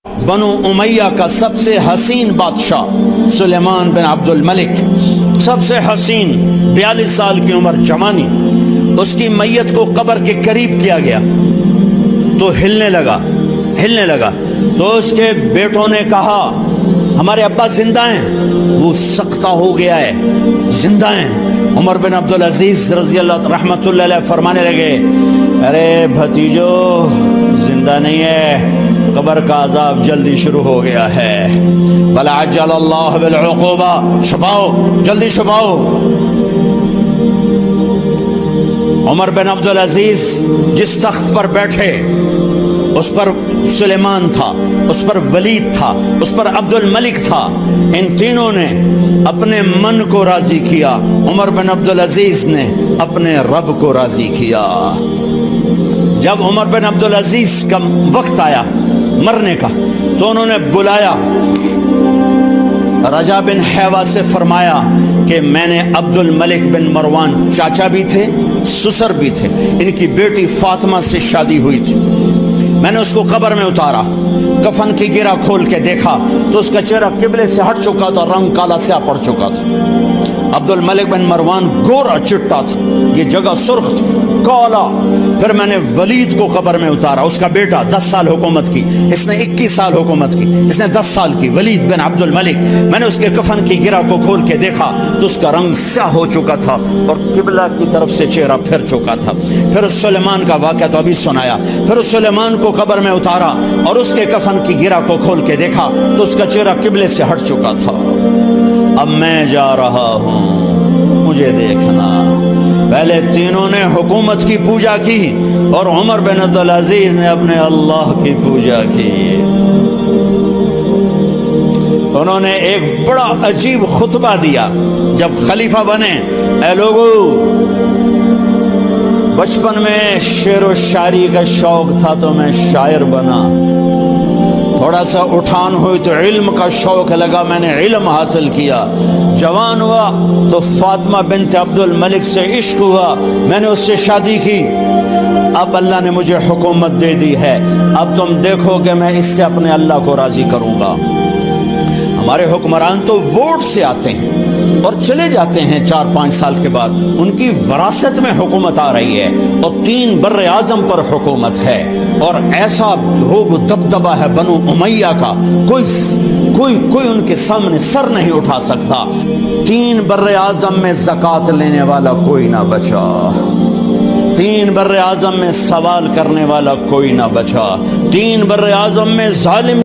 بنو امیہ کا سب سے حسین بادشاہ سلیمان بن عبد الملک، سب سے حسین، 42 سال کی عمر، جوانی، اس کی میت کو قبر کے قریب کیا گیا تو ہلنے لگا تو اس کے بیٹوں نے کہا ہمارے ابا زندہ ہیں، وہ سختہ ہو گیا ہے، زندہ ہیں۔ عمر بن عبدالعزیز رضی اللہ رحمۃ اللہ علیہ فرمانے لگے ارے بھتیجو زندہ نہیں ہے، قبر کا عذاب جلدی شروع ہو گیا ہے، بل عجل اللہ بالعقوبہ، چھپاؤ جلدی چھپاؤ۔ عمر بن عبدالعزیز جس تخت پر بیٹھے اس پر سلیمان تھا، اس پر ولید تھا، اس پر عبد الملک تھا، ان تینوں نے اپنے من کو راضی کیا، عمر بن عبدالعزیز نے اپنے رب کو راضی کیا۔ جب عمر بن عبدالعزیز کا وقت آیا مرنے کا تو انہوں نے بلایا رجا بن حیوہ سے، فرمایا کہ میں نے عبد الملک بن مروان، چاچا بھی تھے سسر بھی تھے، ان کی بیٹی فاطمہ سے شادی ہوئی تھی، میں نے اس کو قبر میں اتارا، کفن کی گرہ کھول کے دیکھا تو اس کا چہرہ قبلے سے ہٹ چکا تھا، رنگ کالا سیاہ پڑ چکا تھا۔ عبد الملک بن مروان گورا چٹا تھا، یہ جگہ سرخ تھی، کالا۔ پھر میں نے ولید کو قبر میں اتارا، اس کا بیٹا 10 سال حکومت کی، اس نے 21 سال حکومت کی، اس نے 10 سال کی، ولید بن عبد الملک۔ میں نے اس کے کفن کی گرہ کو کھول کے دیکھا تو اس کا رنگ سیاہ ہو چکا تھا اور قبلہ کی طرف سے چہرہ پھر چکا تھا۔ پھر اس سلیمان کا واقعہ تو ابھی سنایا، پھر اس سلیمان کو قبر میں اتارا اور اس کے کفن کی گرہ کو کھول کے دیکھا تو اس کا چہرہ قبلے سے ہٹ چکا تھا۔ اب میں جا رہا ہوں، مجھے دیکھنا۔ پہلے تینوں نے حکومت کی پوجا کی اور عمر بن عبدالعزیز نے اپنے اللہ کی پوجا کی۔ انہوں نے ایک بڑا عجیب خطبہ دیا جب خلیفہ بنے، اے لوگو، بچپن میں شعر و شاعری کا شوق تھا تو میں شاعر بنا، تھوڑا سا اٹھان ہوئی تو علم کا شوق لگا، میں نے علم حاصل کیا، جوان ہوا تو فاطمہ بنت عبد الملک سے عشق ہوا، میں نے اس سے شادی کی، اب اللہ نے مجھے حکومت دے دی ہے، اب تم دیکھو کہ میں اس سے اپنے اللہ کو راضی کروں گا۔ ہمارے حکمران تو ووٹ سے آتے ہیں اور چلے جاتے ہیں 4-5 سال کے بعد، ان کی وراثت میں حکومت آ رہی ہے اور 3 بر اعظم پر حکومت ہے، اور ایسا روب دبدبہ ہے بنو امیہ کا، کوئی ان کے سامنے سر نہیں اٹھا سکتا۔ 3 بر اعظم میں زکوٰۃ لینے والا کوئی نہ بچا، 3 بر اعظم میں سوال کرنے والا کوئی نہ بچا، 3 بر اعظم میں ظالم